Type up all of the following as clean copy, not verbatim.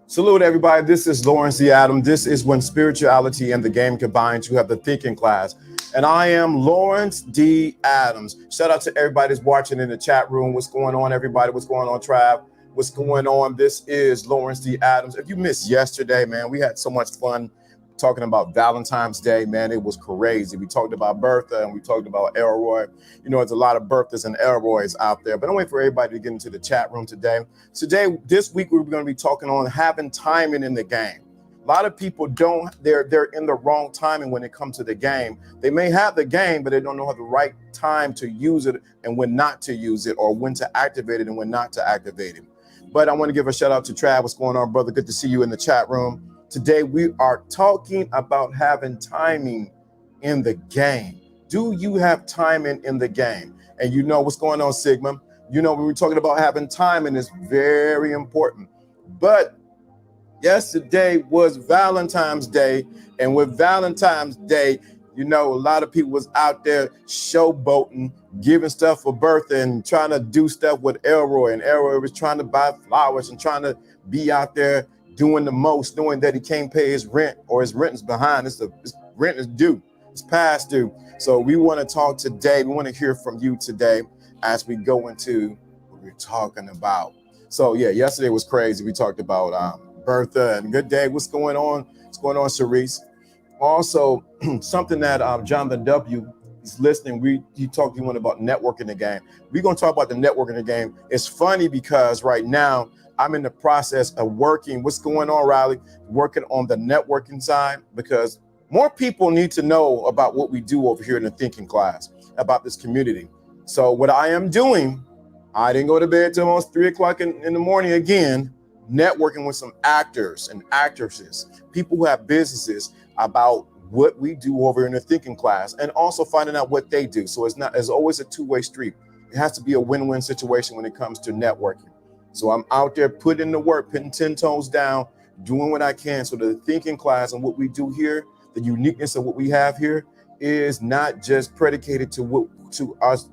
Salute, everybody. This is Lawrence D. Adams. This is When Spirituality and the Game Combine. You have the thinking class. And I am Lawrence D. Adams. Shout out to everybody that's watching in the chat room. What's going on, everybody? What's going on, Trav? What's going on? This is Lawrence D. Adams. If you missed yesterday, man, we had so much fun talking about Valentine's Day, man. It was crazy. We talked about Bertha and we talked about Elroy. You know, there's a lot of Berthas and Elroys out there, but I'm waiting for everybody to get into the chat room today. This week, we're going to be talking on having timing in the game. A lot of people they're in the wrong timing when it comes to the game. They may have the game, but they don't know how the right time to use it and when not to use it, or when to activate it and when not to activate it. But I want to give a shout out to Trav. What's going on, brother? Good to see you in the chat room. Today, we are talking about having timing in the game. Do you have timing in the game? And you know what's going on, Sigma. You know, when we're talking about having timing is very important. But yesterday was Valentine's Day. And with Valentine's Day, you know, a lot of people was out there showboating, giving stuff for Bertha and trying to do stuff with Elroy. And Elroy was trying to buy flowers and trying to be out there doing the most, knowing that he can't pay his rent or his rent is behind. His rent is due. It's past due. So we want to talk today. We want to hear from you today as we go into what we're talking about. So yeah, yesterday was crazy. We talked about Bertha and good day. What's going on? What's going on, Cerise? Also, something that Jonathan W. is listening. He talked to one about networking the game. We're going to talk about the networking the game. It's funny because right now I'm in the process of working. What's going on, Riley? Working on the networking side because more people need to know about what we do over here in the thinking class, about this community. So what I am doing, I didn't go to bed till almost 3 o'clock in the morning again, networking with some actors and actresses, people who have businesses about what we do over in the thinking class and also finding out what they do. So it's always a two-way street. It has to be a win-win situation when it comes to networking. So I'm out there putting in the work, putting 10 toes down, doing what I can. So the thinking class and what we do here, the uniqueness of what we have here is not just predicated to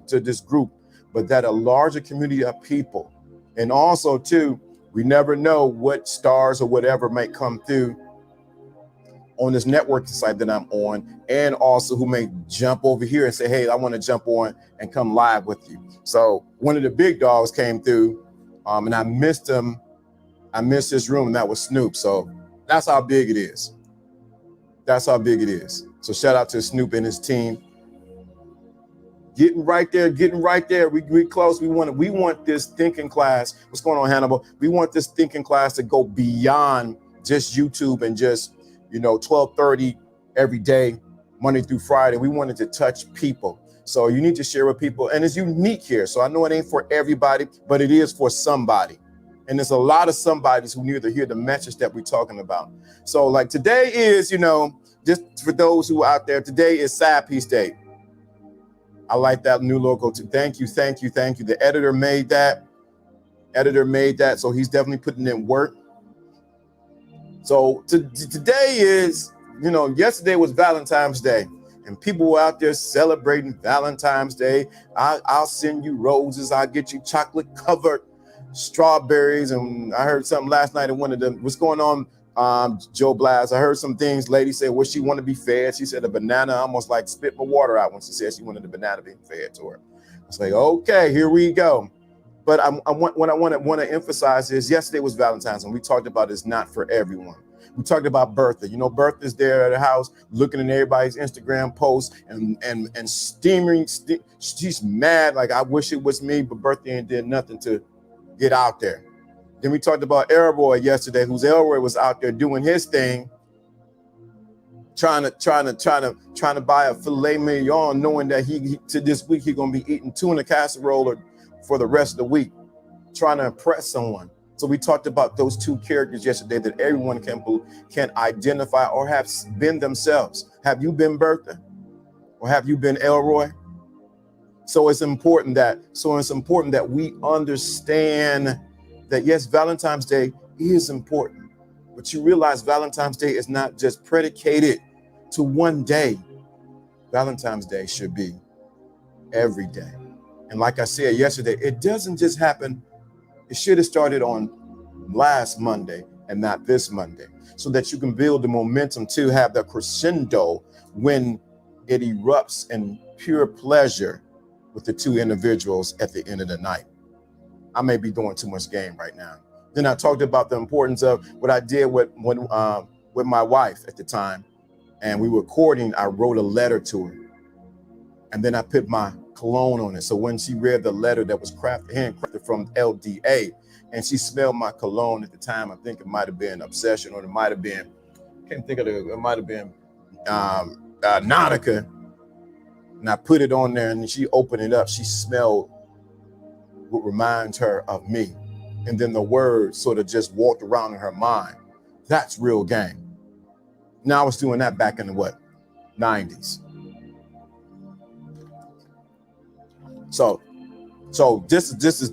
this group, but that a larger community of people. And also too, we never know what stars or whatever might come through on this networking site that I'm on, and also who may jump over here and say, hey, I want to jump on and come live with you. So one of the big dogs came through and I missed him. I missed his room, and that was Snoop. So that's how big it is. That's how big it is. So shout out to Snoop and his team. Getting right there. We close. We want this thinking class. What's going on, Hannibal? We want this thinking class to go beyond just YouTube and just, 12:30 every day, Monday through Friday. We wanted to touch people. So you need to share with people. And it's unique here. So I know it ain't for everybody, but it is for somebody. And there's a lot of somebodies who need to hear the message that we're talking about. So like today is, just for those who are out there, today is Sad Piece Day. I like that new logo too. Thank you. The editor made that. So he's definitely putting in work. So today is, yesterday was Valentine's Day. And people were out there celebrating Valentine's Day. I'll send you roses. I'll get you chocolate covered strawberries. And I heard something last night in one of them. What's going on, Joe Blas? I heard some things. Lady said, what she want to be fed? She said a banana. Almost like spit my water out when she said she wanted the banana being fed to her. It's like, okay, here we go. But what I want to emphasize is yesterday was Valentine's, and we talked about it's not for everyone. We talked about Bertha. Bertha's there at the house looking at everybody's Instagram posts and steaming. She's mad, like I wish it was me, but Bertha ain't did nothing to get out there. Then we talked about Elroy yesterday, Elroy was out there doing his thing, trying to buy a filet mignon, knowing that he to this week he's gonna be eating tuna casserole for the rest of the week, trying to impress someone. So we talked about those two characters yesterday that everyone can identify or have been themselves. Have you been Bertha? Or have you been Elroy? So it's important that we understand that yes, Valentine's Day is important, but you realize Valentine's Day is not just predicated to one day. Valentine's Day should be every day. And like I said yesterday, it doesn't just happen. It should have started on last Monday and not this Monday, so that you can build the momentum to have the crescendo when it erupts in pure pleasure with the two individuals at the end of the night. I may be doing too much game right now. Then I talked about the importance of what I did with my wife at the time, and we were courting. I wrote a letter to her, and then I put my cologne on it. So when she read the letter that was handcrafted from LDA, and she smelled my cologne at the time, I think it might have been Obsession, or it might have been, it might have been Nautica. And I put it on there, and she opened it up. She smelled what reminds her of me. And then the word sort of just walked around in her mind. That's real game. Now I was doing that back in the 90s. So this is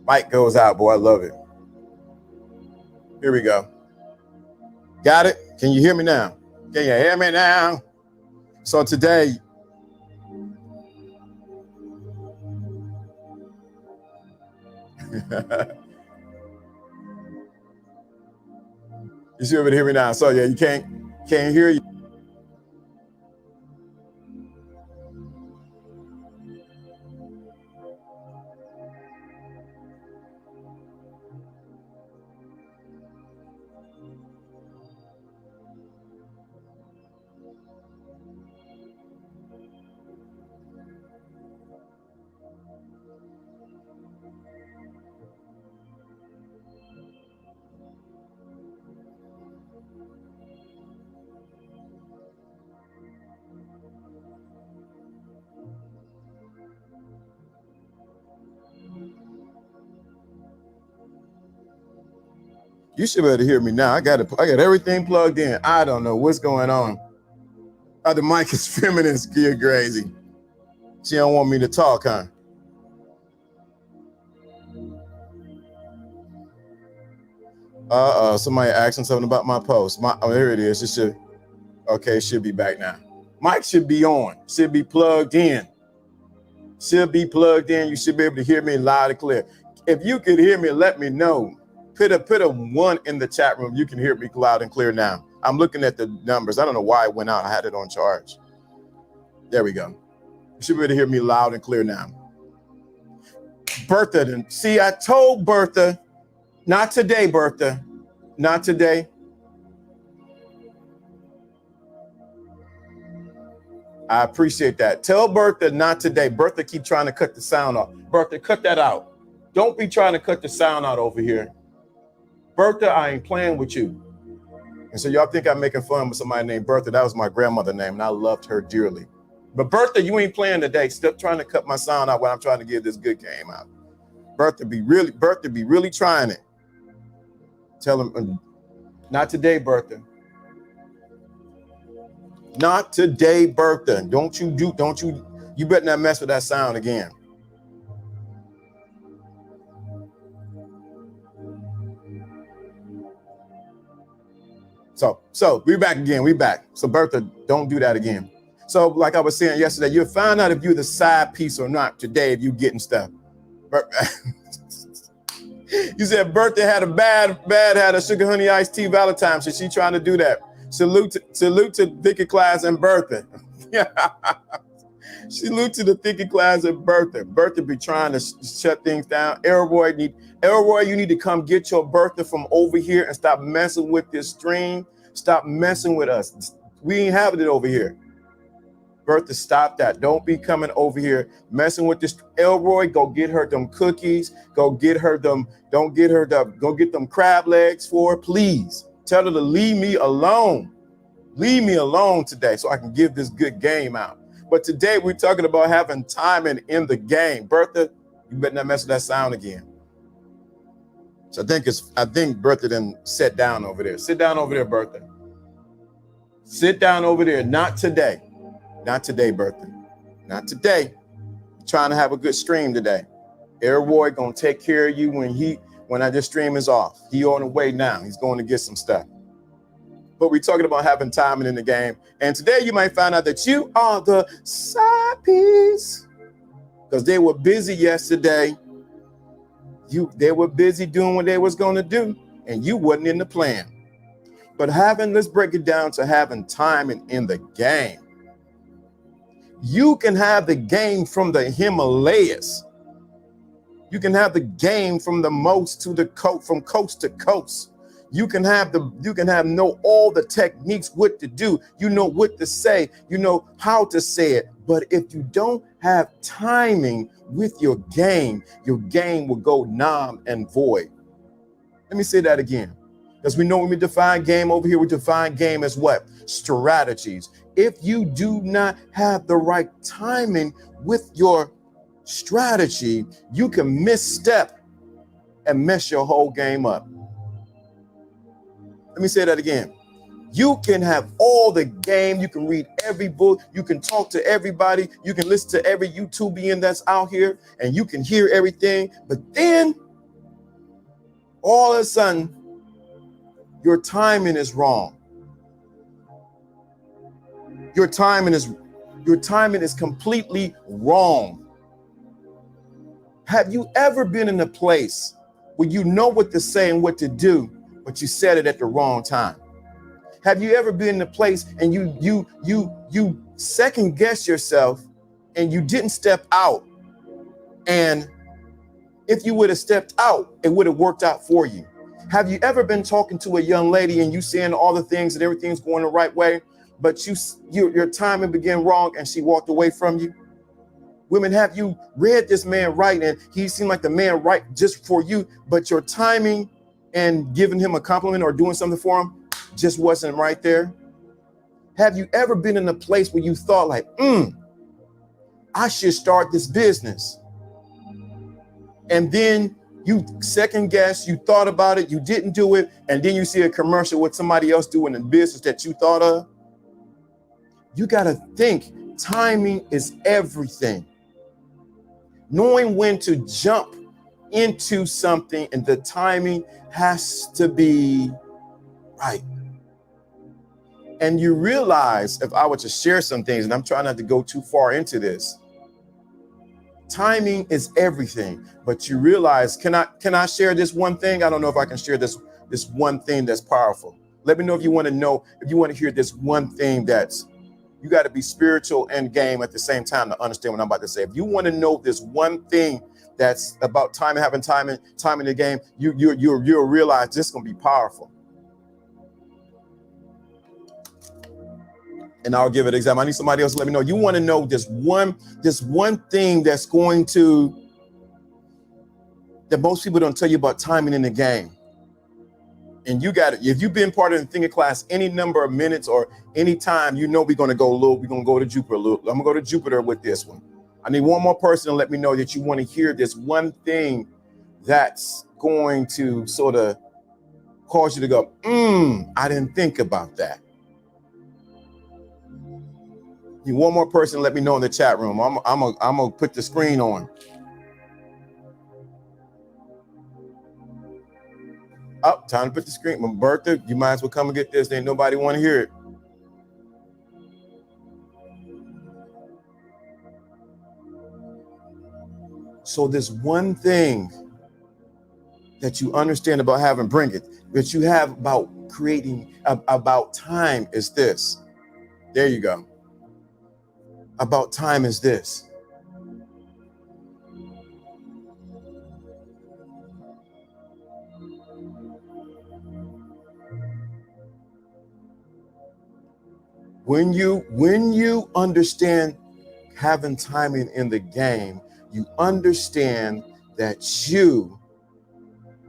mic goes out, boy. I love it. Here we go. Got it? Can you hear me now? Can you hear me now? So today, you should be able to hear me now. So yeah, you can't hear you. You should be able to hear me now. I got everything plugged in. I don't know what's going on. Oh, the mic is feminist. You're crazy. She don't want me to talk, huh? Somebody asking something about my post. Oh, there it is. It should be back now. Mic should be on. Should be plugged in. Should be plugged in. You should be able to hear me loud and clear. If you could hear me, let me know. Put a 1 in the chat room. You can hear me loud and clear now. I'm looking at the numbers. I don't know why it went out. I had it on charge. There we go. You should be able to hear me loud and clear now. Bertha, see, I told Bertha, not today, Bertha, not today. I appreciate that. Tell Bertha not today. Bertha keep trying to cut the sound off. Bertha, cut that out. Don't be trying to cut the sound out over here. Bertha, I ain't playing with you. And so y'all think I'm making fun with somebody named Bertha. That was my grandmother's name, and I loved her dearly. But Bertha, you ain't playing today. Stop trying to cut my sound out when I'm trying to give this good game out. Bertha be really trying it. Tell him, not today, Bertha. Not today, Bertha. You better not mess with that sound again. So we're back again. We back. So Bertha, don't do that again. So like I was saying yesterday, you'll find out if you're the side piece or not today if you're getting stuff. You said Bertha had a sugar honey iced tea Valentine. So she trying to do that. Salute to Thicket Class and Bertha. Salute to the Thicket Class and Bertha. Bertha be trying to shut things down. Elroy, you need to come get your Bertha from over here and stop messing with this stream. Stop messing with us. We ain't having it over here. Bertha, stop that. Don't be coming over here messing with this. Elroy, go get her them cookies. Go get her them. Go get them crab legs for her, please. Tell her to leave me alone. Leave me alone today so I can give this good game out. But today we're talking about having timing in the game. Bertha, you better not mess with that sound again. So I think Bertha then sat down over there. Sit down over there, Bertha. Sit down over there. Not today. Not today, Bertha. Not today. I'm trying to have a good stream today. Elroy gonna take care of you when this stream is off. He on the way now. He's going to get some stuff. But we're talking about having timing in the game. And today you might find out that you are the side piece. Because they were busy yesterday. They were busy doing what they was going to do. And you wasn't in the plan. But let's break it down to having timing in the game. You can have the game from the Himalayas. You can have the game from the most to the from coast to coast. You can know all the techniques, what to do. You know what to say. You know how to say it. But if you don't have timing with your game will go numb and void. Let me say that again. Because we know when we define game over here, we define game as what? Strategies. If you do not have the right timing with your strategy, you can misstep and mess your whole game up. Let me say that again. You can have all the game, you can read every book, you can talk to everybody, you can listen to every YouTubian that's out here, and you can hear everything, but then all of a sudden, your timing is wrong. Your timing is completely wrong. Have you ever been in a place where you know what to say and what to do, but you said it at the wrong time? Have you ever been in a place and you second guess yourself and you didn't step out? And if you would have stepped out, it would have worked out for you. Have you ever been talking to a young lady and you saying all the things and everything's going the right way, but your timing began wrong and she walked away from you? Women, have you read this man right and he seemed like the man right just for you, but your timing and giving him a compliment or doing something for him just wasn't right there? Have you ever been in a place where you thought like, I should start this business? And then you second guess, you thought about it, you didn't do it, and then you see a commercial with somebody else doing the business that you thought of. You got to think timing is everything. Knowing when to jump into something and the timing has to be right. And you realize, if I were to share some things, and I'm trying not to go too far into this, timing is everything. But you realize, can I share this one thing? I don't know if I can share this one thing that's powerful. Let me know if you want to hear this one thing that's, you got to be spiritual and game at the same time to understand what I'm about to say. If you want to know this one thing that's about timing, having timing the game, you'll realize this is going to be powerful. And I'll give it an example. I need somebody else to let me know. You want to know this one thing that's going to, that most people don't tell you about timing in the game. And you got it. If you've been part of the thinking class any number of minutes or any time, you know we're going to go to Jupiter a little. I'm going to go to Jupiter with this one. I need one more person to let me know that you want to hear this one thing that's going to sort of cause you to go, I didn't think about that. You one more person, let me know in the chat room. I'm gonna put the screen on. Oh, time to put the screen. Bertha, you might as well come and get this. Ain't nobody want to hear it. So this one thing that you understand about having, bring it, that you have about creating, about time is this. There you go. About time is this. When you understand having timing in the game, you understand that you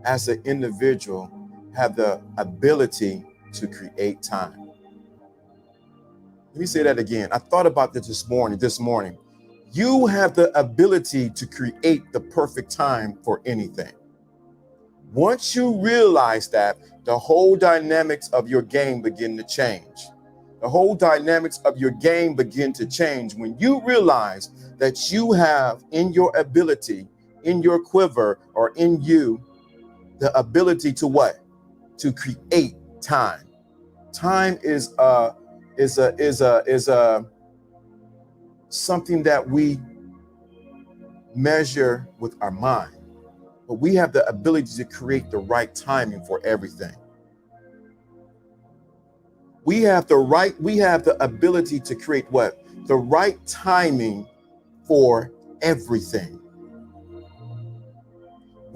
as an individual have the ability to create time. Let me say that again. I thought about this morning. You have the ability to create the perfect time for anything. Once you realize that, the whole dynamics of your game begin to change. The whole dynamics of your game begin to change when you realize that you have in your ability, in your quiver, or in you, the ability to what? To create time. Time is something that we measure with our mind, but we have the ability to create the right timing for everything. We have the ability to create what? The right timing for everything.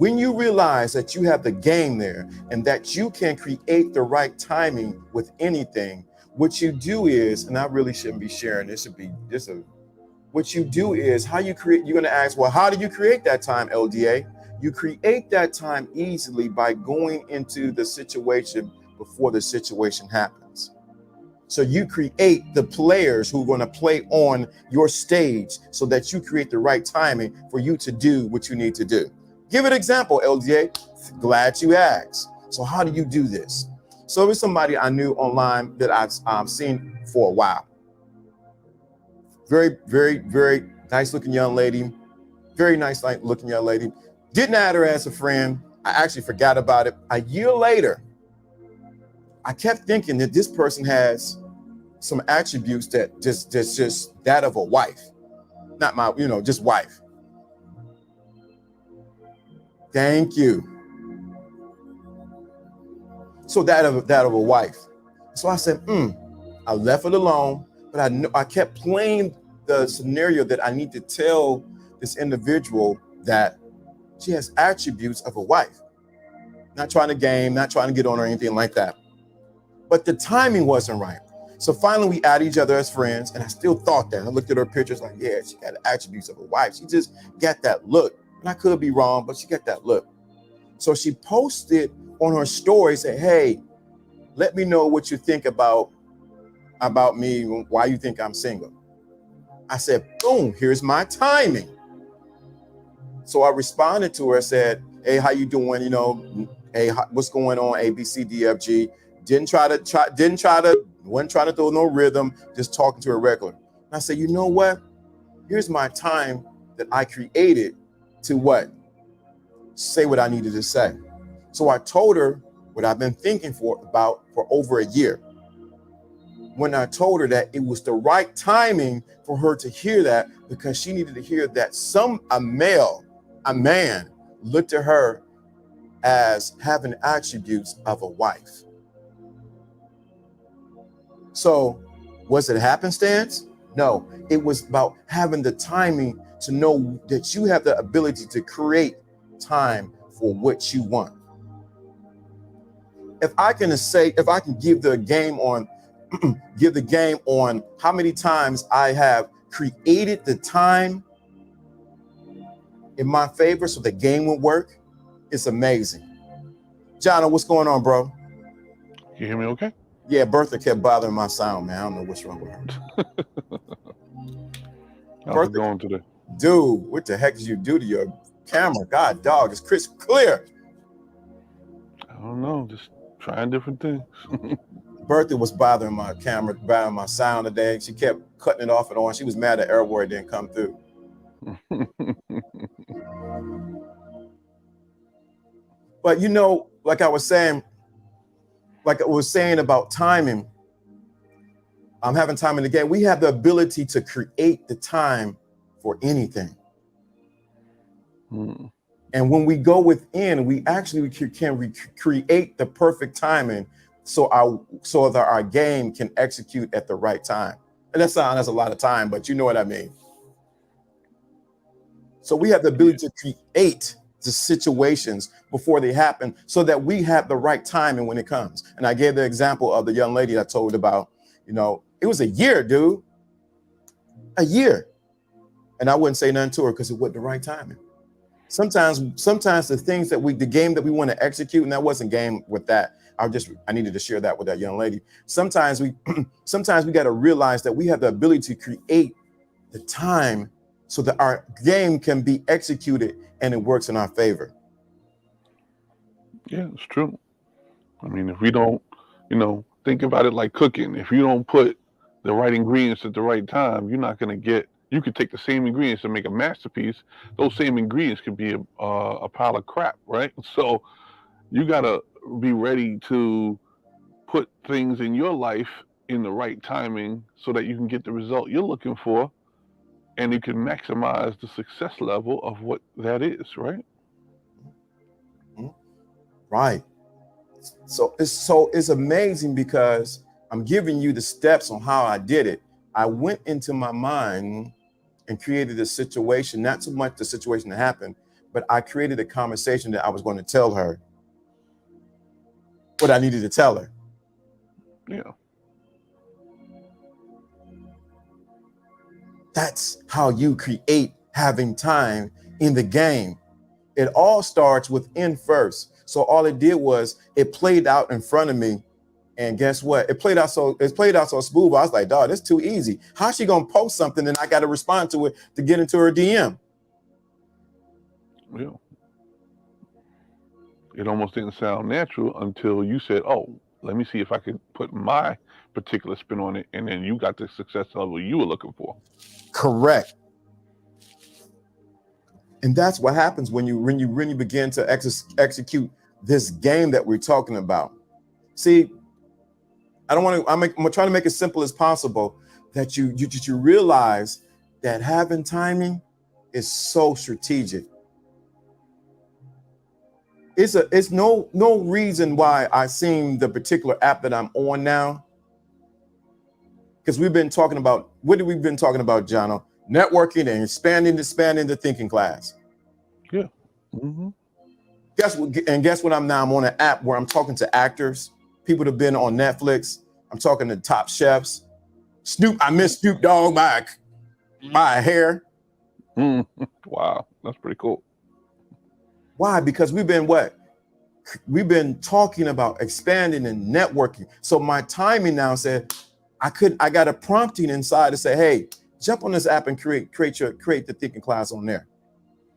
When you realize that you have the game there and that you can create the right timing with anything, what you do is, and I really shouldn't be sharing this, what you do is how you create, you're going to ask, well, how do you create that time, LDA? You create that time easily by going into the situation before the situation happens. So you create the players who are going to play on your stage so that you create the right timing for you to do what you need to do. Give an example, LDA. Glad you asked. So how do you do this? So it's somebody I knew online that I've seen for a while. Very, very, very nice looking young lady. Very nice looking young lady. Didn't add her as a friend. I actually forgot about it. A year later, I kept thinking that this person has some attributes that just that of a wife. Not my, just wife. Thank you. So that of a wife. So I said, I left it alone, but I kept playing the scenario that I need to tell this individual that she has attributes of a wife. Not trying to game, not trying to get on or anything like that. But the timing wasn't right. So finally we added each other as friends, and I still thought that. I looked at her pictures like, yeah, she got the attributes of a wife. She just got that look. And I could be wrong, but she got that look. So she posted on her story, said, hey, let me know what you think about me, why you think I'm single. I said, boom, here's my timing. So I responded to her, said, hey, how you doing? Hey, what's going on? A, B, C, D, F, G. Wasn't trying to throw no rhythm, just talking to her regular. And I said, you know what? Here's my time that I created to what? Say what I needed to say. So I told her what I've been thinking for over a year. When I told her that it was the right timing for her to hear that, because she needed to hear that a man looked at her as having attributes of a wife. So was it happenstance? No, it was about having the timing to know that you have the ability to create time for what you want. If I can give the game on how many times I have created the time in my favor so the game would work, it's amazing. Jono, what's going on, bro? You hear me okay? Yeah, Bertha kept bothering my sound, man. I don't know what's wrong with her. How's it going today? Dude, what the heck did you do to your camera? God, dog, it's crisp clear. I don't know, just trying different things. Bertha was bothering my camera, bothering my sound today. She kept cutting it off and on. She was mad that Elroy didn't come through. But like I was saying about timing, I'm having time in the game. We have the ability to create the time for anything. And when we go within, we actually can create the perfect timing so that our game can execute at the right time. And that's a lot of time, but you know what I mean. So we have the ability to create the situations before they happen so that we have the right timing when it comes. And I gave the example of the young lady I told about, it was a year, dude. A year. And I wouldn't say nothing to her because it wasn't the right timing. Sometimes the things the game that we want to execute, and that wasn't game with that. I needed to share that with that young lady. Sometimes we got to realize that we have the ability to create the time so that our game can be executed and it works in our favor. Yeah, it's true. I mean, if we don't, think about it like cooking. If you don't put the right ingredients at the right time, you're not going to get. You could take the same ingredients and make a masterpiece. Those same ingredients could be a pile of crap, right? So you got to be ready to put things in your life in the right timing so that you can get the result you're looking for, and you can maximize the success level of what that is, right? Right. So it's amazing because I'm giving you the steps on how I did it. I went into my mind and created a situation, not so much the situation that happened, but I created a conversation that I was going to tell her what I needed to tell her. Yeah. That's how you create having time in the game. It all starts within first. So all it did was it played out in front of me. And guess what? It played out so smooth. I was like, dog, that's too easy. How's she gonna post something and I gotta respond to it to get into her DM? Yeah. It almost didn't sound natural until you said, "Oh, let me see if I could put my particular spin on it," and then you got the success level you were looking for. Correct. And that's what happens when you begin to execute this game that we're talking about. See, I don't want to. I'm trying to make it simple as possible. That you realize that having timing is so strategic. It's no reason why I seen the particular app that I'm on now. Because we've been talking about, what have we been talking about, Jono? Networking and expanding the thinking class. Yeah. Mm-hmm. Guess what I'm now? I'm on an app where I'm talking to actors, people that have been on Netflix. I'm talking to top chefs. I miss Snoop Dogg by a hair. Wow, that's pretty cool. Why? Because we've been talking about expanding and networking. So my timing now said I got a prompting inside to say, hey, jump on this app and create the thinking class on there.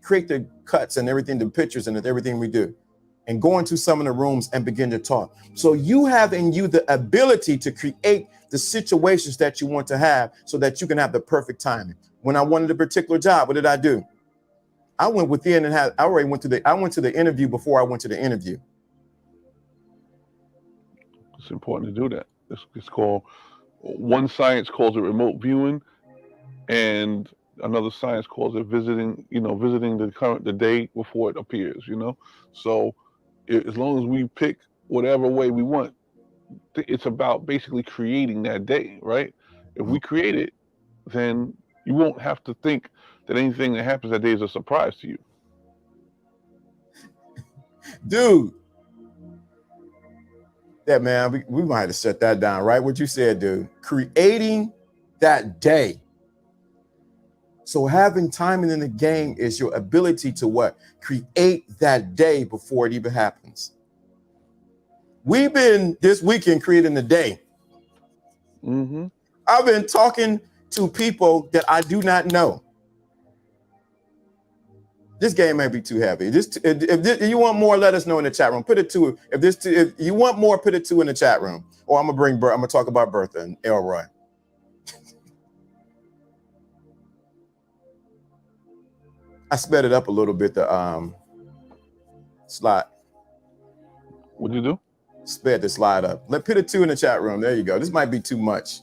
Create the cuts and everything, the pictures and everything we do, and go into some of the rooms and begin to talk. So you have in you the ability to create the situations that you want to have so that you can have the perfect timing. When I wanted a particular job, what did I do? I went within and I went to the interview before I went to the interview. It's important to do that. It's called, one science calls it remote viewing, and another science calls it visiting the day before it appears. So as long as we pick whatever way we want, it's about basically creating that day, right? If we create it, then you won't have to think that anything that happens that day is a surprise to you. Dude. Yeah, man, we might have to shut that down, right? What you said, dude. Creating that day. So having timing in the game is your ability to what? Create that day before it even happens. We've been this weekend creating the day. Mm-hmm. I've been talking to people that I do not know. This game may be too heavy. If you want more, let us know in the chat room. Put it to if you want more, put it to in the chat room. Or I'm gonna talk about Bertha and Elroy. I sped it up a little bit. The slide. What'd you do? Sped the slide up. Let's put it 2 in the chat room. There you go. This might be too much.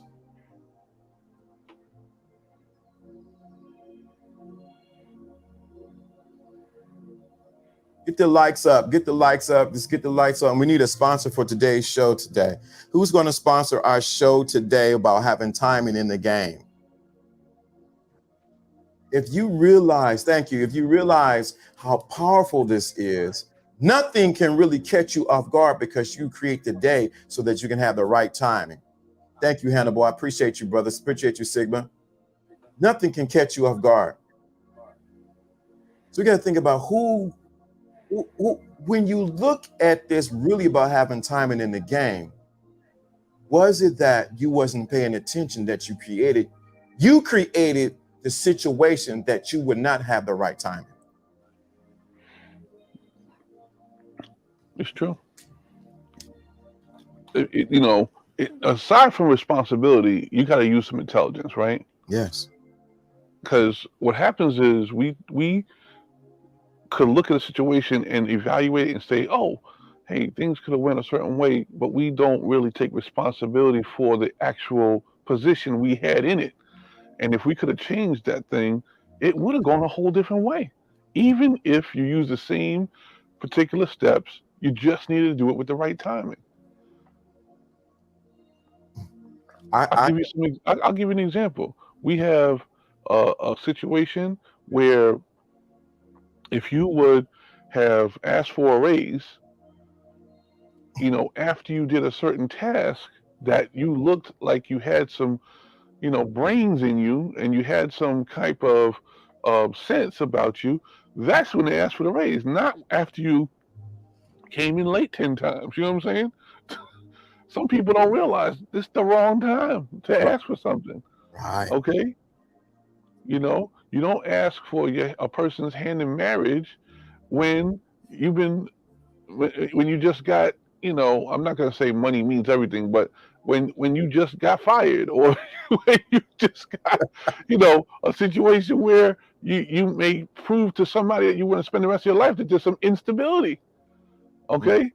Get the likes up. Get the likes up. Just get the likes up. And we need a sponsor for today's show today. Who's going to sponsor our show today about having timing in the game? If you realize, thank you, if you realize how powerful this is, nothing can really catch you off guard because you create the day so that you can have the right timing. Thank you, Hannibal. I appreciate you, brothers. Appreciate you, Sigma. Nothing can catch you off guard. So we got to think about who, when you look at this really about having timing in the game, was it that you wasn't paying attention that you created the situation that you would not have the right timing? It's true. Aside from responsibility, you got to use some intelligence, right? Yes. Because what happens is we could look at a situation and evaluate it and say, oh, hey, things could have went a certain way, but we don't really take responsibility for the actual position we had in it. And if we could have changed that thing, it would have gone a whole different way. Even if you use the same particular steps, you just needed to do it with the right timing. I'll give you an example. We have a situation where if you would have asked for a raise, after you did a certain task that you looked like you had some, brains in you and you had some type of sense about you, that's when they asked for the raise, not after you came in late 10 times. You know what I'm saying? Some people don't realize this is the wrong time to ask for something. Right. Okay? You don't ask for a person's hand in marriage when you've been when you just got, I'm not going to say money means everything, but when you just got fired, or when you just got, a situation where you may prove to somebody that you want to spend the rest of your life that there's some instability. Okay?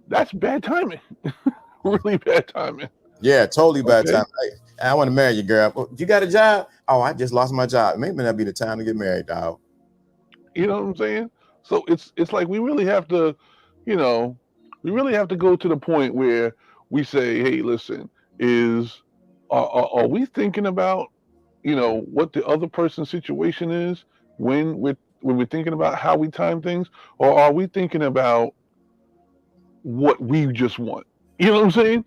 That's bad timing. Really bad timing. Yeah, totally bad Okay? time. Hey, I want to marry you, girl. Well, you got a job? Oh, I just lost my job. Maybe that be the time to get married, dog. You know what I'm saying? So it's like we really have to, go to the point where we say, hey, listen, are we thinking about, what the other person's situation is when we're thinking about how we time things, or are we thinking about what we just want? You know what I'm saying?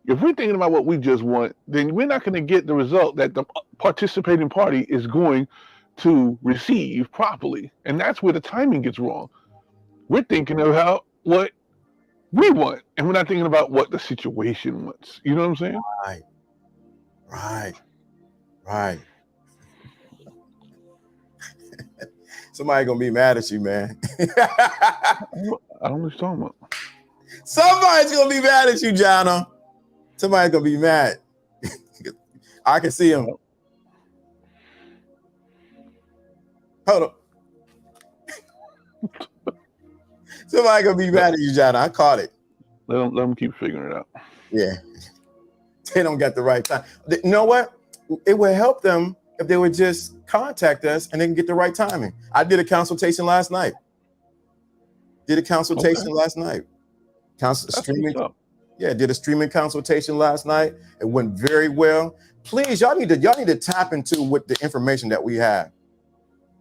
If we're thinking about what we just want, then we're not going to get the result that the participating party is going to receive properly. And that's where the timing gets wrong. We're thinking about what we want, and we're not thinking about what the situation wants. You know what I'm saying? Right. Somebody gonna be mad at you, man. I don't know what you're talking about. Somebody's gonna be mad at you, Jono. Somebody's gonna be mad. I can see him. Hold up. Somebody gonna be mad at you, Jono. I caught it. Let them keep figuring it out. Yeah. They don't get the right time. You know what? It would help them if they would just contact us and they can get the right timing. I did a consultation last night. Did a streaming. Yeah, did a streaming consultation last night. It went very well. Please, y'all need to tap into with the information that we have.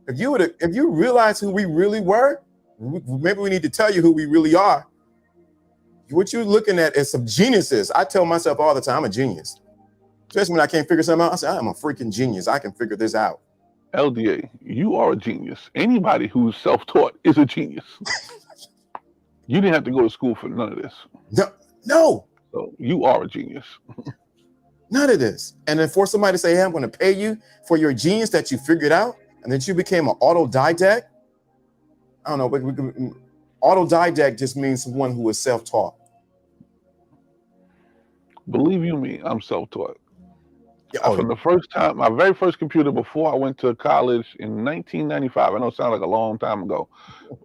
If you realize who we really were, maybe we need to tell you who we really are. What you're looking at is some geniuses. I tell myself all the time, I'm a genius. Especially when I can't figure something out. I say, I'm a freaking genius. I can figure this out. LDA, you are a genius. Anybody who's self-taught is a genius. You didn't have to go to school for none of this. No. So you are a genius. None of this. And then for somebody to say, hey, I'm going to pay you for your genius that you figured out, and that you became an autodidact. I don't know, but autodidact just means someone who is self-taught. Believe you me, I'm self-taught. Yeah, From the first time, my very first computer before I went to college in 1995. I know it sounds like a long time ago,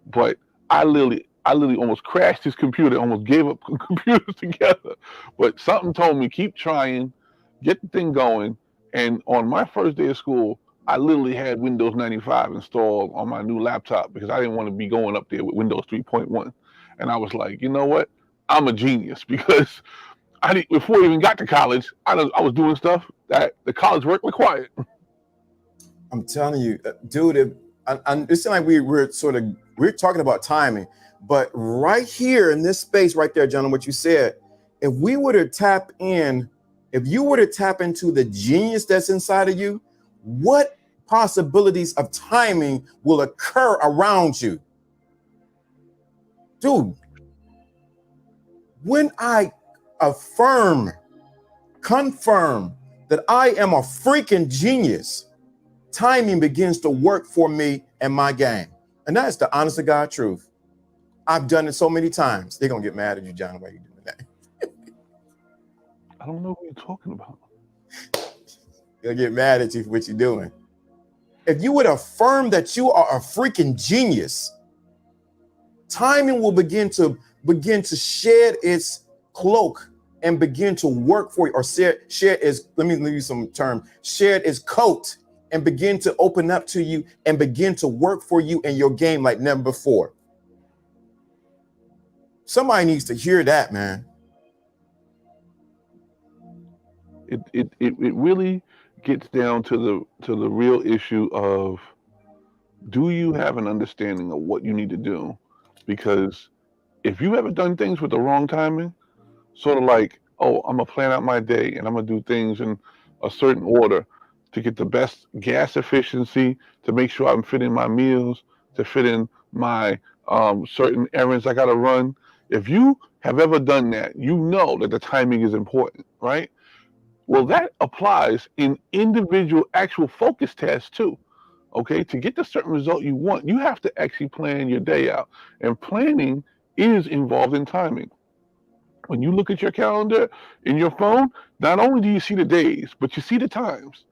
but I literally almost crashed this computer, almost gave up computers together. But something told me, keep trying, get the thing going. And on my first day of school, I literally had Windows 95 installed on my new laptop because I didn't want to be going up there with Windows 3.1. And I was like, you know what? I'm a genius, because before I even got to college, I was doing stuff that the college work required. I'm telling you, dude, it seems like we're talking about timing, but right here in this space right there, John, what you said, if you were to tap into the genius that's inside of you, what possibilities of timing will occur around you? Dude, when I confirm that I am a freaking genius, timing begins to work for me and my game. And that's the honest to God truth. I've done it so many times. They're going to get mad at you, John, why are you doing that? I don't know what you're talking about. They'll get mad at you for what you're doing. If you would affirm that you are a freaking genius, timing will begin to shed its cloak and begin to work for you, or shed its, let me use some term, shed its coat and begin to open up to you and begin to work for you in your game like never before. Somebody needs to hear that, man. It really gets down to the real issue of do you have an understanding of what you need to do? Because if you ever done things with the wrong timing, sort of like, oh, I'm gonna plan out my day and I'm gonna do things in a certain order to get the best gas efficiency, to make sure I'm fitting my meals, to fit in my certain errands I gotta run. If you have ever done that, you know that the timing is important, right? Well, that applies in individual actual focus tasks too. Okay, to get the certain result you want, you have to actually plan your day out. And planning is involved in timing. When you look at your calendar in your phone, not only do you see the days, but you see the times.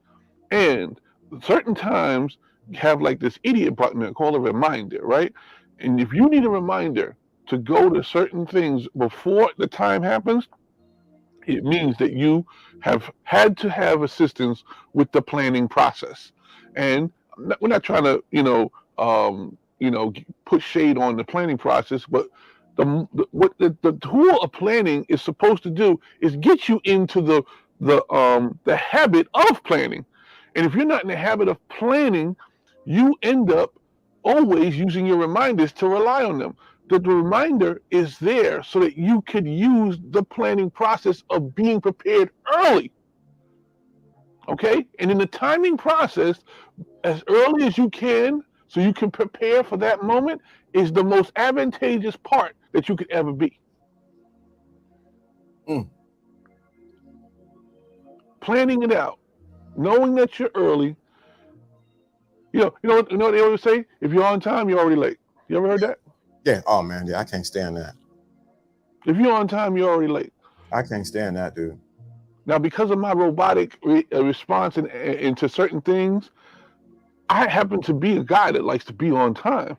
And certain times have like this idiot button called a reminder, right? And if you need a reminder to go to certain things before the time happens, it means that you have had to have assistance with the planning process. And we're not trying to, put shade on the planning process, but what the tool of planning is supposed to do is get you into the habit of planning. And if you're not in the habit of planning, you end up always using your reminders to rely on them. The reminder is there so that you could use the planning process of being prepared early. Okay? And in the timing process, as early as you can, so you can prepare for that moment, is the most advantageous part that you could ever be. Planning it out, knowing that you're early. You know what they always say? If you're on time, you're already late. You ever heard that? Yeah. Oh man, yeah, I can't stand that. If you're on time, you're already late. I can't stand that, dude. Now, because of my robotic response into certain things, I happen to be a guy that likes to be on time.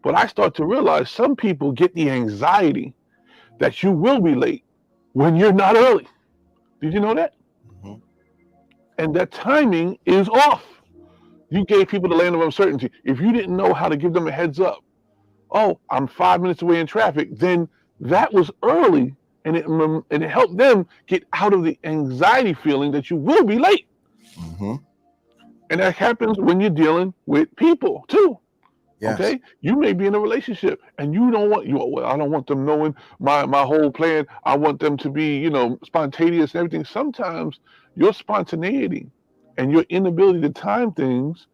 But I start to realize some people get the anxiety that you will be late when you're not early. Did you know that? Mm-hmm. And that timing is off. You gave people the land of uncertainty. If you didn't know how to give them a heads up, oh, I'm 5 minutes away in traffic, then that was early, and it helped them get out of the anxiety feeling that you will be late. Mm-hmm. And that happens when you're dealing with people too. Yes. Okay, you may be in a relationship and you don't want well, I don't want them knowing my whole plan. I want them to be, spontaneous and everything. Sometimes your spontaneity and your inability to time things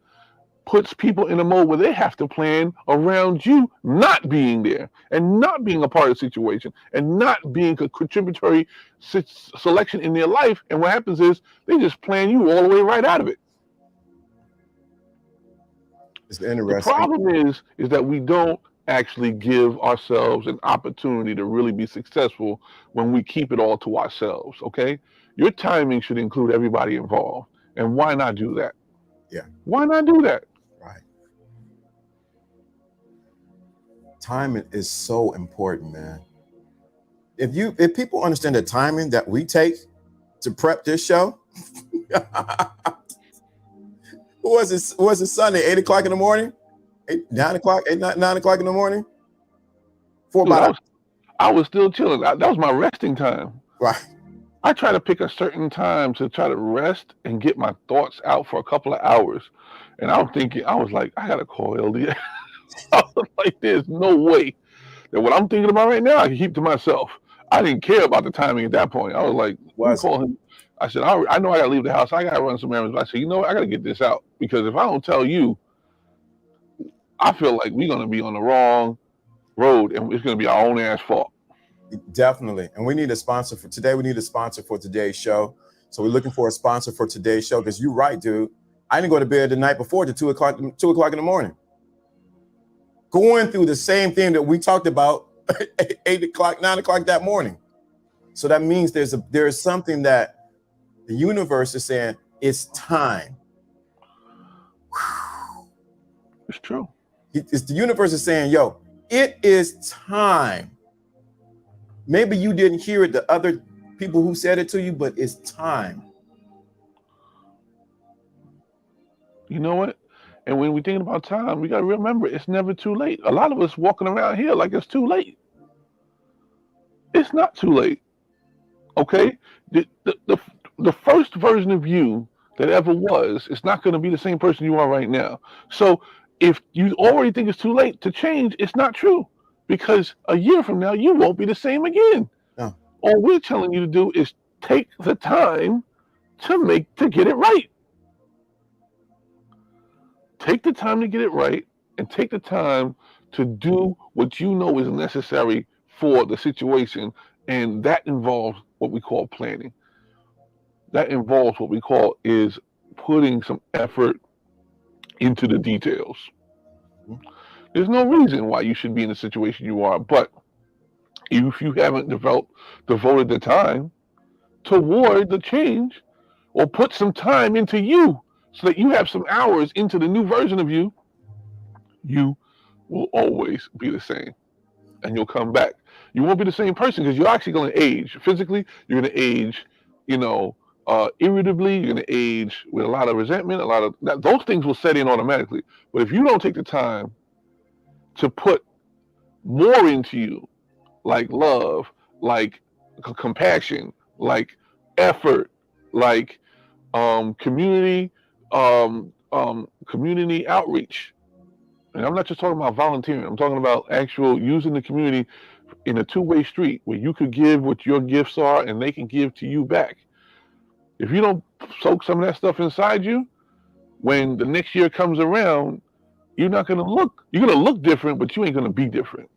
puts people in a mode where they have to plan around you not being there and not being a part of the situation and not being a contributory selection in their life. And what happens is they just plan you all the way right out of it. It's interesting. The problem is that we don't actually give ourselves an opportunity to really be successful when we keep it all to ourselves, okay? Your timing should include everybody involved. And why not do that? Yeah. Why not do that? Right. Timing is so important, man. If people understand the timing that we take to prep this show, what was it Sunday, 8 o'clock in the morning? 9 o'clock in the morning? I was still chilling. That was my resting time. Right. I try to pick a certain time to try to rest and get my thoughts out for a couple of hours. And I was like, I got to call LDA. I was like, there's no way that what I'm thinking about right now, I can keep to myself. I didn't care about the timing at that point. I was like, call him. I said, I know I got to leave the house. I got to run some errands. But I said, you know what? I got to get this out. Because if I don't tell you, I feel like we're going to be on the wrong road and it's going to be our own ass fault. Definitely. And we need a sponsor for today. We need a sponsor for today's show. So we're looking for a sponsor for today's show because you're right, dude. I didn't go to bed the night before to 2 o'clock in the morning. Going through the same thing that we talked about 8 o'clock, 9 o'clock that morning. So that means there is something that the universe is saying it's time. It's true. It's the universe is saying, yo, it is time. Maybe you didn't hear it, the other people who said it to you, but it's time. You know what? And when we're thinking about time, we got to remember it's never too late. A lot of us walking around here like it's too late. It's not too late. Okay? The first version of you that ever was is not going to be the same person you are right now. So If you already think it's too late to change, it's not true. Because a year from now, you won't be the same again. No. All we're telling you to do is take the time to get it right. Take the time to get it right, and take the time to do what you know is necessary for the situation. And that involves what we call planning. That involves what we call is putting some effort into the details. There's no reason why you should be in the situation you are, but if you haven't devoted the time toward the change, or put some time into you so that you have some hours into the new version of you, you will always be the same. And you'll come back. You won't be the same person because you're actually going to age. Physically, you're going to age, you know, irritably. You're going to age with a lot of resentment. Those things will set in automatically. But if you don't take the time to put more into you, like love, like compassion, like effort, like community community outreach. And I'm not just talking about volunteering. I'm talking about actual using the community in a two-way street where you could give what your gifts are and they can give to you back. If you don't soak some of that stuff inside you, when the next year comes around, you're going to look different, but you ain't going to be different.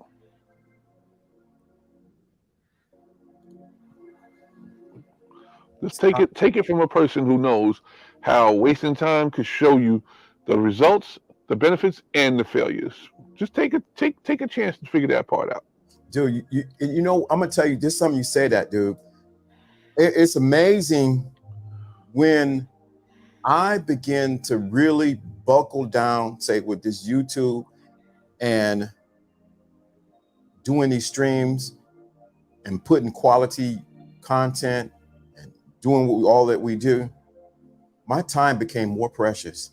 Just take it from a person who knows how wasting time could show you the results, the benefits, and the failures. Just take a chance to figure that part out. Dude, you know, I'm gonna tell you just something you say that, dude. It's amazing when I begin to really buckle down, say with this YouTube and doing these streams and putting quality content and doing all that we do, my time became more precious.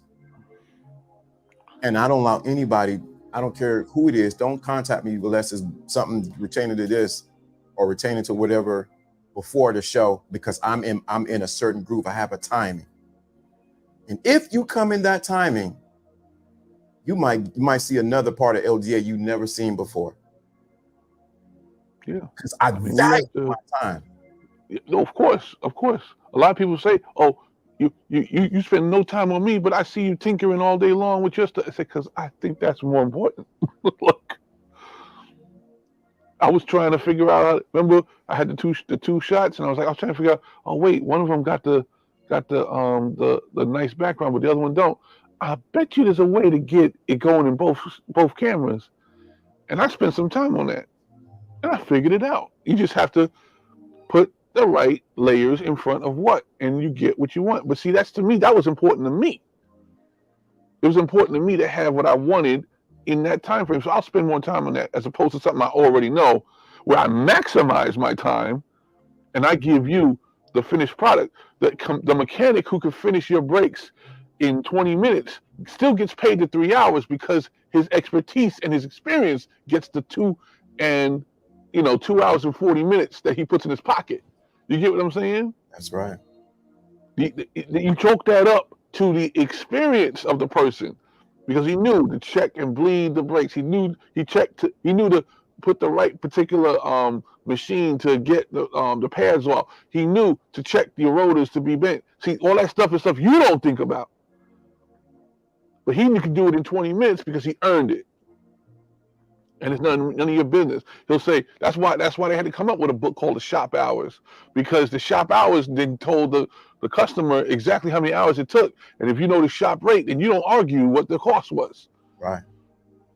And I don't allow anybody, I don't care who it is, don't contact me unless it's something retaining to this or retaining to whatever before the show, because I'm in a certain group. I have a timing. And if you come in that timing, you might see another part of LDA you've never seen before. Yeah. Because I value my time. Of course. A lot of people say, oh, you spend no time on me, but I see you tinkering all day long with your stuff. I say, because I think that's more important. Look, I was trying to figure out. Remember, I had the two shots, and I was trying to figure out. Oh wait, one of them got the nice background, but the other one don't. I bet you there's a way to get it going in both cameras, and I spent some time on that, and I figured it out. You just have to put the right layers in front of what, and you get what you want. But see, that was important to me. It was important to me to have what I wanted in that time frame. So I'll spend more time on that as opposed to something I already know, where I maximize my time and I give you the finished product. The mechanic who can finish your brakes in 20 minutes still gets paid the 3 hours because his expertise and his experience gets the 2 hours and 40 minutes that he puts in his pocket. You get what I'm saying? That's right. You chalk that up to the experience of the person, because he knew to check and bleed the brakes. He knew to put the right particular machine to get the pads off. He knew to check the rotors to be bent. See, all that stuff is stuff you don't think about. But he can do it in 20 minutes because he earned it. And it's none of your business. He'll say that's why they had to come up with a book called The Shop Hours, because the shop hours then told the customer exactly how many hours it took. And if you know the shop rate, then you don't argue what the cost was. Right.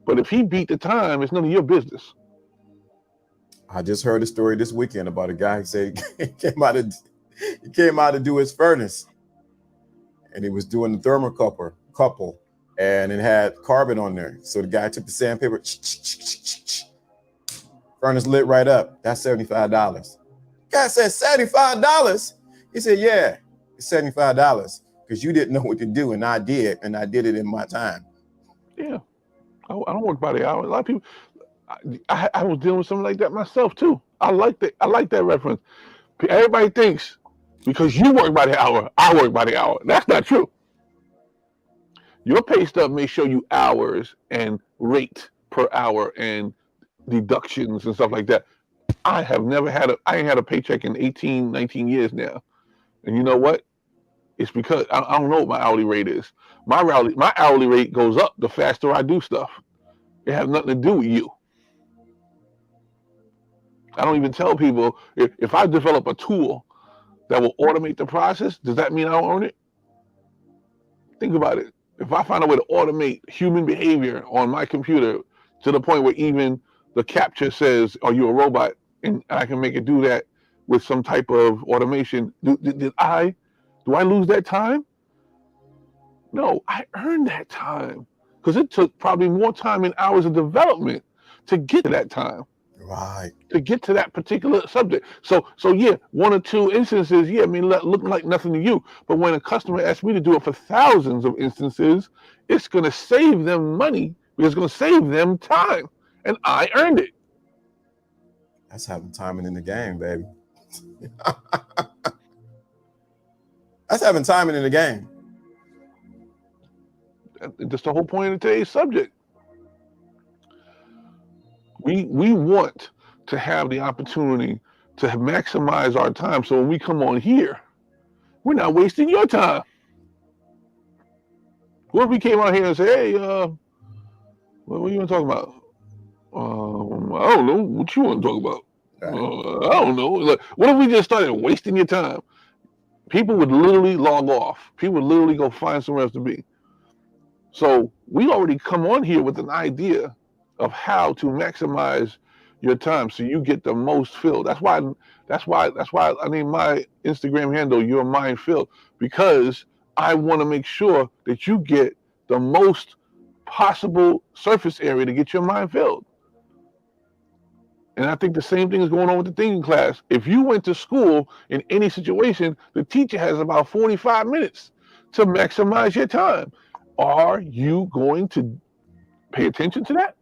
But if he beat the time, it's none of your business. I just heard a story this weekend about a guy who said he came out to do his furnace, and he was doing the thermocouple. And it had carbon on there. So the guy took the sandpaper, furnace lit right up. That's $75. Guy said, $75? He said, yeah, it's $75 because you didn't know what to do, and I did it in my time. Yeah, I don't work by the hour. A lot of people, I was dealing with something like that myself too. I like that reference. Everybody thinks because you work by the hour, I work by the hour. That's not true. Your pay stub may show you hours and rate per hour and deductions and stuff like that. I ain't had a paycheck in 18, 19 years now. And you know what? It's because I don't know what my hourly rate is. My hourly rate goes up the faster I do stuff. It has nothing to do with you. I don't even tell people if I develop a tool that will automate the process, does that mean I don't own it? Think about it. If I find a way to automate human behavior on my computer to the point where even the captcha says, "Are you a robot?" and I can make it do that with some type of automation, do I lose that time? No, I earned that time because it took probably more time and hours of development to get to that time. Right. To get to that particular subject. So yeah, one or two instances, yeah, I mean, look like nothing to you. But when a customer asks me to do it for thousands of instances, it's going to save them money because it's going to save them time. And I earned it. That's having timing in the game, baby. That's having timing in the game. That's the whole point of today's subject. We want to have the opportunity to maximize our time. So when we come on here, we're not wasting your time. What if we came out here and say, "Hey, what are you want to talk about?" I don't know. What you want to talk about? Right. I don't know. Like, what if we just started wasting your time? People would literally log off. People would literally go find somewhere else to be. So we already come on here with an idea of how to maximize your time so you get the most filled. That's why I named my Instagram handle Your Mind Filled, because I want to make sure that you get the most possible surface area to get your mind filled. And I think the same thing is going on with the thinking class. If you went to school in any situation, the teacher has about 45 minutes to maximize your time. Are you going to pay attention to that?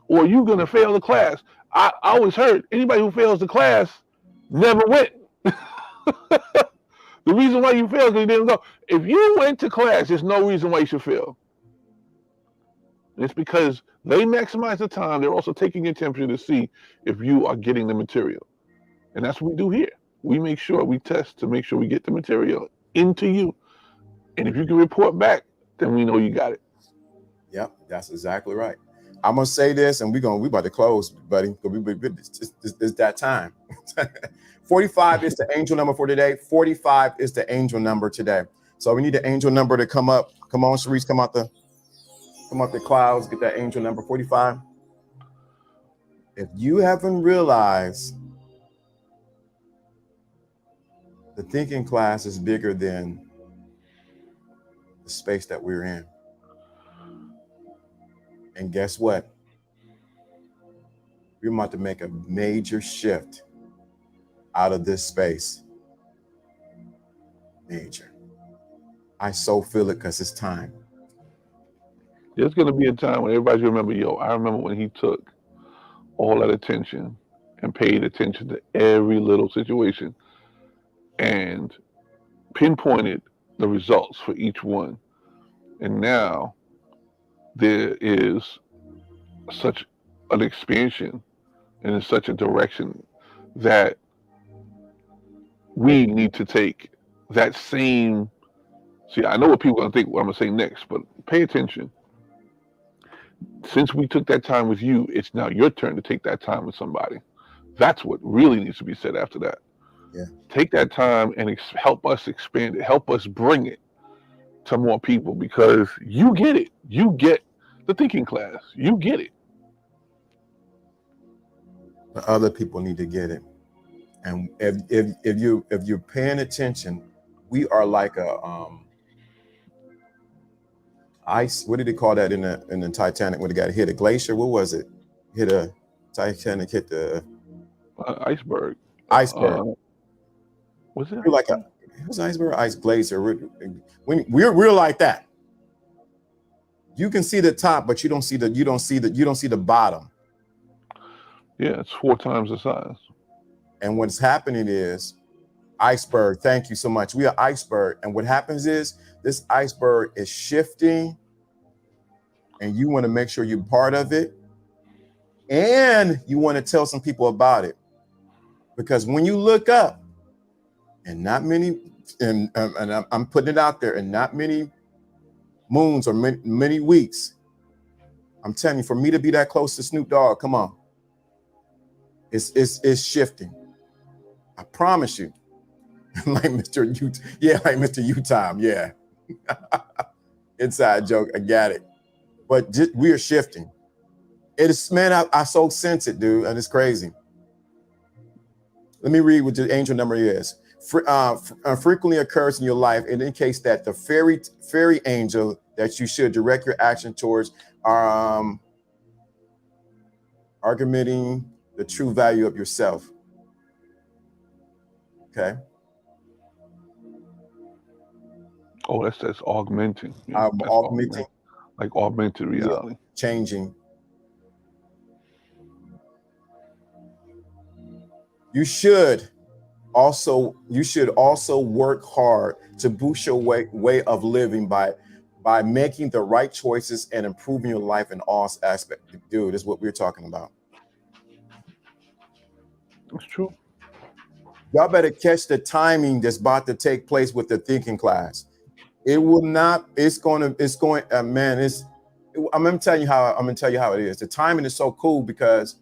Or are you going to fail the class? I always heard anybody who fails the class never went. The reason why you failed is because you didn't go. If you went to class, there's no reason why you should fail. It's because they maximize the time. They're also taking your temperature to see if you are getting the material. And that's what we do here. We make sure, we test to make sure we get the material into you. And if you can report back, then we know you got it. Yep, that's exactly right. I'm gonna say this, and we about to close, buddy. It's that time. 45 is the angel number for today. 45 is the angel number today. So we need the angel number to come up. Come on, Sharice, come out the clouds. Get that angel number 45. If you haven't realized, the thinking class is bigger than the space that we're in. And guess what? We're about to make a major shift out of this space. Major. I so feel it because it's time. There's going to be a time when everybody's going to remember, I remember when he took all that attention and paid attention to every little situation and pinpointed the results for each one. And now there is such an expansion and in such a direction that we need to take that same. See, I know what people are going to think what I'm going to say next, but pay attention. Since we took that time with you, it's now your turn to take that time with somebody. That's what really needs to be said after that. Yeah. Take that time and help us expand it. Help us bring it to more people, because you get it. You get the thinking class. You get it. But other people need to get it. And if you're paying attention, we are like a ice. What did they call that in the Titanic when it got hit? A glacier? What was it? Hit a Titanic? Hit the iceberg. Iceberg. Was it? We're like it was iceberg, ice glacier. We're like that. You can see the top, but you don't see the bottom. Yeah, it's 4 times the size. And what's happening is iceberg. Thank you so much. We are iceberg. And what happens is this iceberg is shifting and you want to make sure you're part of it, and you want to tell some people about it. Because when you look up, and not many, and I'm putting it out there, and not many moons or many weeks, I'm telling you, for me to be that close to Snoop Dogg, come on, it's shifting. I promise you. Like Mr. U-Time, yeah. Inside joke, I got it. But we are shifting. It is, man, I so sense it, dude, and it's crazy. Let me read what the angel number is. Frequently occurs in your life. It indicates that the fairy angel that you should direct your action towards are argumenting the true value of yourself. Okay. Oh, that's augmenting. Yeah, that's augmenting. Like augmented reality. Yeah, changing. You should also work hard to boost your way of living by making the right choices and improving your life in all aspects. Dude, this is what we're talking about. It's true. Y'all better catch the timing that's about to take place with the thinking class. It will not, I'm gonna tell you how it is. The timing is so cool because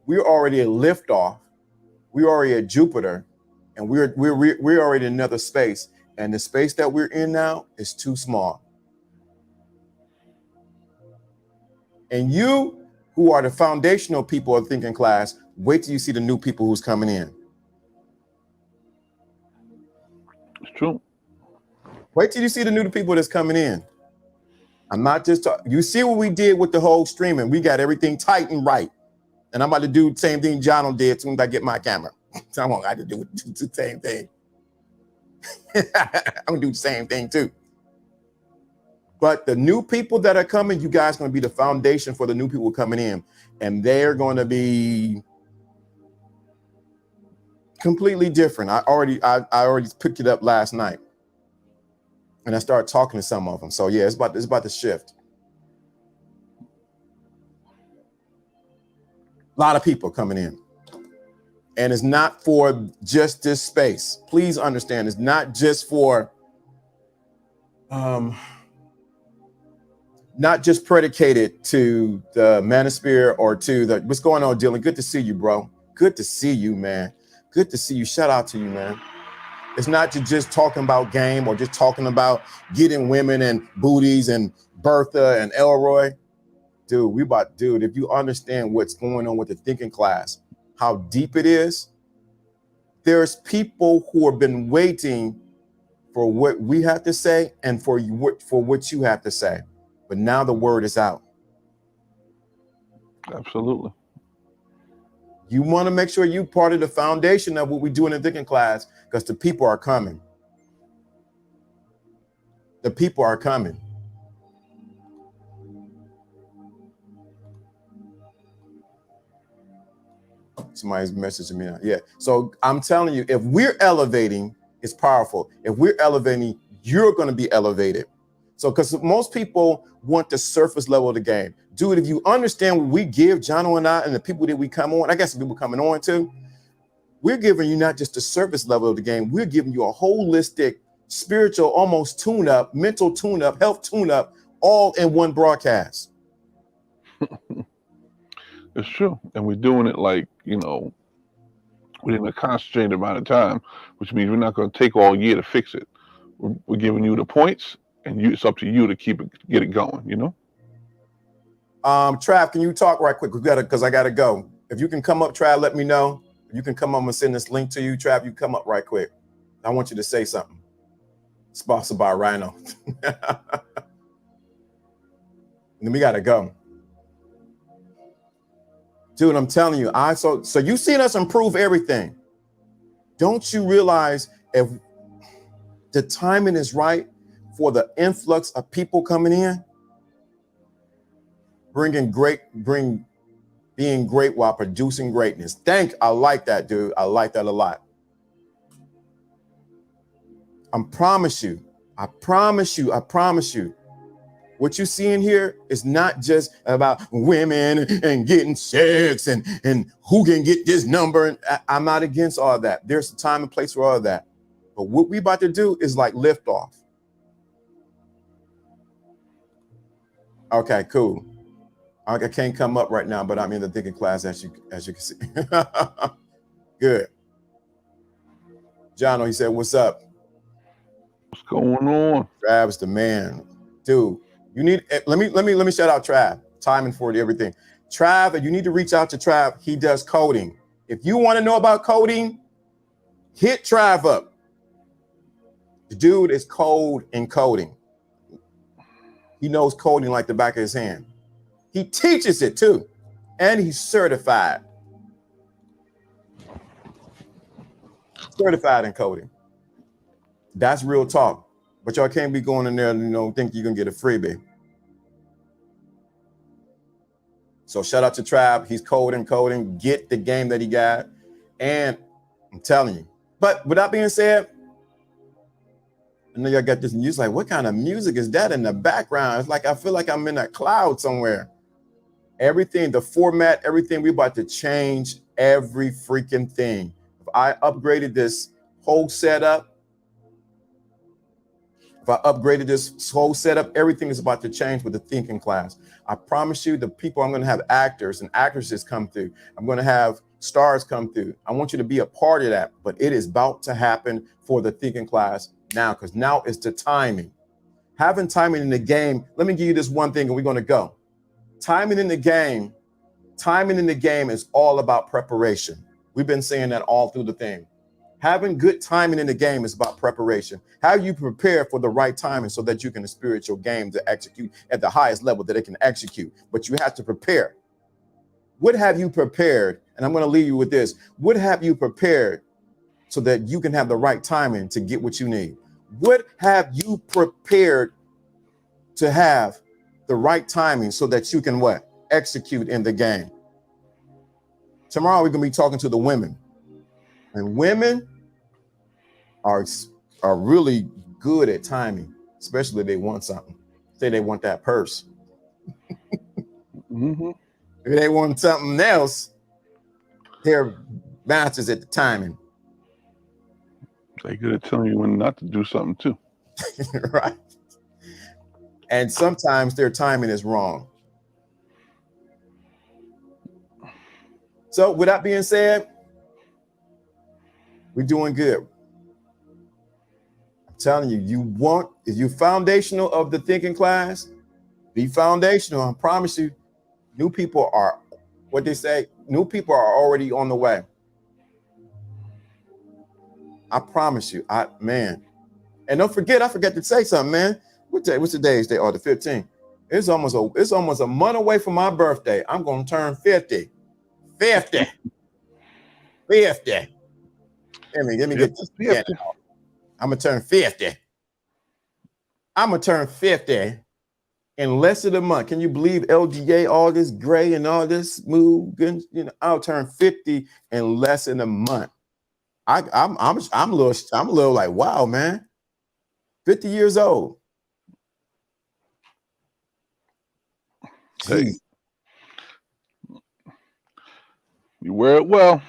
we're already at liftoff. We're already at Jupiter, and we're already in another space. And the space that we're in now is too small. And you, who are the foundational people of thinking class, wait till you see the new people who's coming in. It's true. Wait till you see the new people that's coming in. I'm not just talking. You see what we did with the whole streaming. We got everything tight and right. And I'm about to do the same thing John did as soon as I get my camera. So I'm going to do the same thing. I'm going to do the same thing too. But the new people that are coming, you guys are going to be the foundation for the new people coming in. And they're going to be completely different. I already picked it up last night. And I started talking to some of them. So yeah, it's about to shift. A lot of people coming in. And it's not for just this space. Please understand, it's not just for not just predicated to the manosphere or to the, what's going on, Dylan? Good to see you, bro. Good to see you, man. Good to see you. Shout out to you, man. It's not just talking about game or just talking about getting women and booties and Bertha and Elroy. Dude, if you understand what's going on with the thinking class, how deep it is, there's people who have been waiting for what we have to say and for what you have to say. But now the word is out. Absolutely. You want to make sure you're part of the foundation of what we do in the thinking class, because the people are coming. The people are coming. Somebody's messaging me now. Yeah. So I'm telling you, if we're elevating, it's powerful. If we're elevating, you're going to be elevated. So because most people want the surface level of the game. Dude, if you understand what we give, Jono and I, and the people that we come on, I guess the people coming on too, we're giving you not just the surface level of the game. We're giving you a holistic, spiritual, almost tune-up, mental tune-up, health tune-up, all in one broadcast. It's true. And we're doing it like, within a concentrated amount of time, which means we're not going to take all year to fix it. We're giving you the points, and it's up to you to get it going, Trav, can you talk right quick? Because I got to go. If you can come up, Trav, let me know. If you can come up and send this link to you, Trav, you come up right quick. I want you to say something. Sponsored by Rhino. And we got to go. Dude, I'm telling you, so you've seen us improve everything. Don't you realize if the timing is right for the influx of people coming in, being great while producing greatness. I like that, dude. I like that a lot. I promise you. What you see in here is not just about women and getting sex and who can get this number. And I'm not against all that. There's a time and place for all of that. But what we about to do is like lift off. Okay, cool. I can't come up right now, but I'm in the thinking class as you can see. Good. Jono, he said, "What's up?" What's going on? Trav's the man, dude. You need let me shout out Trav. Timing for everything. Trav, you need to reach out to Trav. He does coding. If you want to know about coding, hit Trav up. The dude is code and coding. He knows coding like the back of his hand. He teaches it too, and he's certified. Certified in coding. That's real talk. But y'all can't be going in there and think you're gonna get a freebie. So shout out to Trav. He's coding. Get the game that he got. And I'm telling you. But with that being said, I know y'all got this music. Like, what kind of music is that in the background? It's like I feel like I'm in a cloud somewhere. Everything, the format, everything, we about to change every freaking thing. If I upgraded this whole setup, everything is about to change with the thinking class. I promise you, the people, I'm going to have actors and actresses come through. I'm going to have stars come through. I want you to be a part of that, but it is about to happen for the thinking class now, because now it's the timing. Having timing in the game. Let me give you this one thing and we're going to go. Timing in the game is all about preparation. We've been saying that all through the thing. Having good timing in the game is about preparation. How you prepare for the right timing so that you can experience your game to execute at the highest level that it can execute. But you have to prepare. What have you prepared? And I'm going to leave you with this. What have you prepared so that you can have the right timing to get what you need? What have you prepared to have the right timing so that you can what? Execute in the game. Tomorrow we're going to be talking to the women. And women are really good at timing, especially if they want something. Say they want that purse. Mm-hmm. If they want something else, they're masters at the timing. They good at telling you when not to do something too. Right. And sometimes their timing is wrong. So with that being said, we're doing good. I'm telling you, if you're foundational of the thinking class, be foundational. I promise you, new people are already on the way. I promise you, man. And don't forget, I forgot to say something, man. What's today's day? Oh, the 15th. It's almost a month away from my birthday. I'm gonna turn 50. 50. 50. Let me get this. Yeah, I'm gonna turn 50. I'm gonna turn 50 in less than a month. Can you believe LGA, all this gray and all this smooth? I'll turn 50 in less than a month. I'm a little like, wow, man. 50 years old. Hey, you wear it well.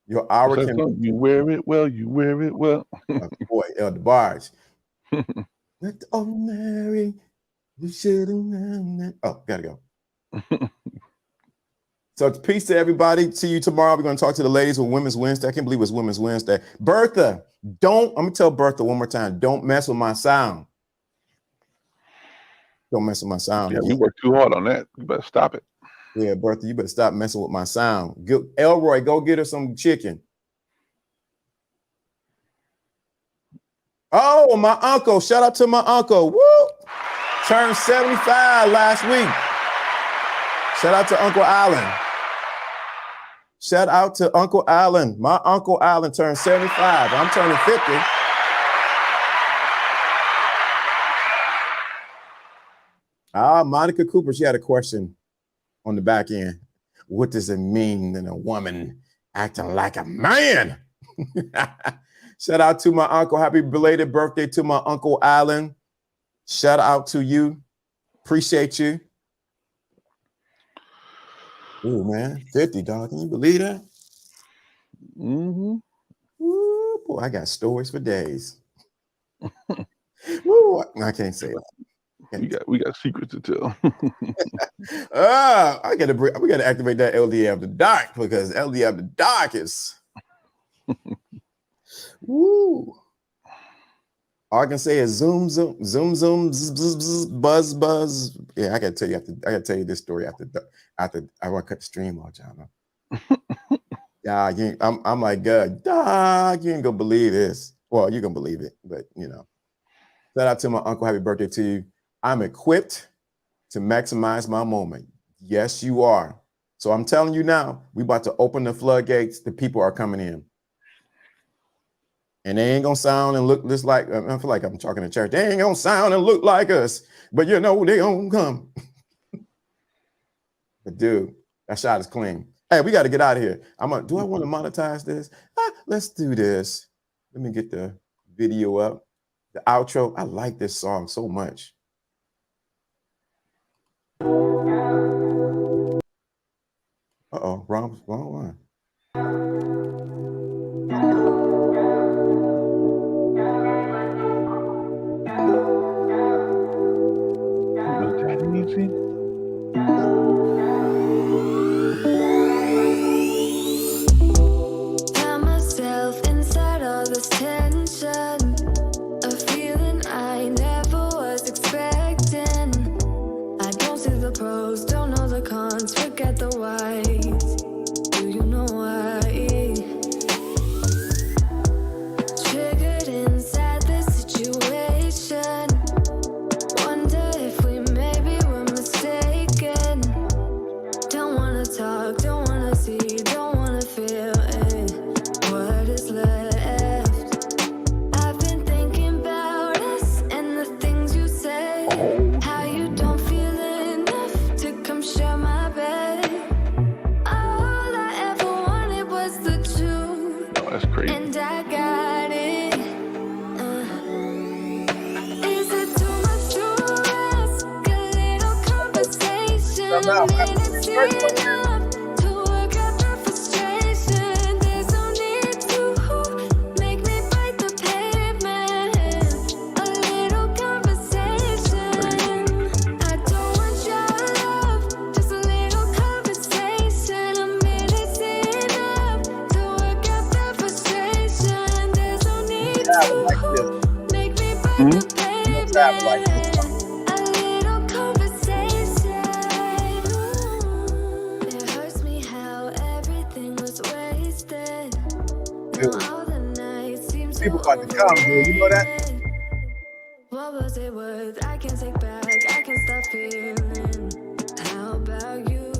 Your hour can. You wear it well. You wear it well. Boy, Elder Barge. Let the old Mary, you should have known that. Oh, gotta go. So peace to everybody. See you tomorrow. We're going to talk to the ladies on Women's Wednesday. I can't believe it's Women's Wednesday. Bertha, I'm going to tell Bertha one more time. Don't mess with my sound. Don't mess with my sound. Yeah, we worked too hard on that. You better stop it. Yeah, Bertha, you better stop messing with my sound. Elroy, go get her some chicken. Oh, my uncle. Shout out to my uncle. Woo! Turned 75 last week. Shout out to Uncle Allen. Shout out to Uncle Allen. My Uncle Allen turned 75. I'm turning 50. Monica Cooper, she had a question on the back end. What does it mean in a woman acting like a man? Shout out to my uncle. Happy belated birthday to my Uncle Allen. Shout out to you. Appreciate you. Ooh, man, 50, dog. Can you believe that? Mm-hmm. Ooh, boy, I got stories for days. Ooh, I can't say that. We got secrets to tell. We gotta activate that LD after dark, because LD after dark is woo. All I can say is zoom, zoom, zoom, zoom, buzz, buzz. Yeah, I gotta tell you this story after I want to cut the stream off, John. Yeah, I'm like, God, dog, you ain't gonna believe this. Well, you're gonna believe it, but shout out to my uncle. Happy birthday to you. I'm equipped to maximize my moment. Yes, you are. So I'm telling you now, we about to open the floodgates. The people are coming in. And they ain't gonna sound and look just like, I feel like I'm talking to church. They ain't gonna sound and look like us, but they gonna come. But dude, that shot is clean. Hey, we got to get out of here. Do I want to monetize this? Let's do this. Let me get the video up. The outro. I like this song so much. Uh-oh, wrong one. Was that easy? Found myself inside all this tension, a feeling I never was expecting. I don't see the pros, don't know the cons, forget the whys. Do you know why? Triggered inside this situation. Wonder if we maybe were mistaken. Don't wanna talk, don't wanna see, don't wanna feel it. What is left? I've been thinking about us and the things you say. How you don't feel enough to come share my bed. All I ever wanted was the truth. Oh, that's crazy. And I got it. Is it too much to ask? A little conversation. A minute's enough to work out the frustration. There's no need to make me bite the pavement. A little conversation. I don't want your love, just a little conversation. A minute's enough to work out the frustration. There's no need to make me bite the pavement. A little conversation. It hurts me how everything was wasted. Now all the nights seem so People about to come, dude. You know that? overrated. What was it worth? I can take back, I can stop feeling. How about you?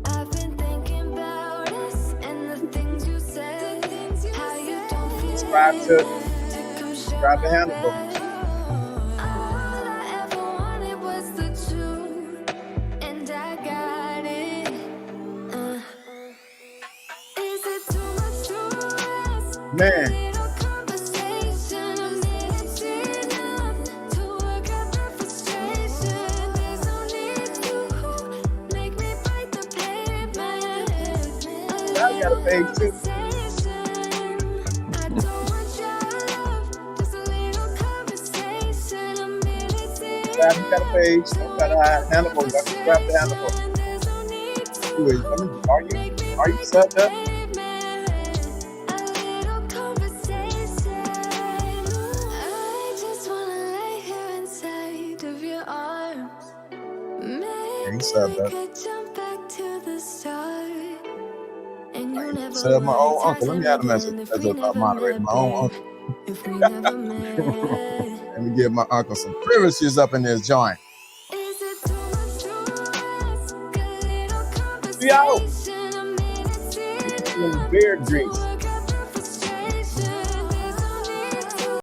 I've been thinking about us and the things you said. How you don't feel Subscribe to come share subscribe to my Hannibal. bed. All I ever wanted was the truth, and I got it. Is it too much to ask? Man, Little conversation, a minute's enough to work out the frustration. There's no need to make me bite the pavement. I got a page too. I don't want your love, just a little conversation. A minute's Yeah, you got a page. Don't try to hide Hannibal. Subscribe to Hannibal. There's no need to Who is- Are you subbed up? a little conversation. I just wanna lay here inside of your arms. Maybe subbed we up. could jump back to the start. And you never Sub my own liked uncle. Let me add him as if a we never moderator. met, My own babe. uncle. If we never met. Let me give my uncle some privileges up in this joint. Is it too much to ask? A little Yo. conversation, a minute's enough Beard grease. to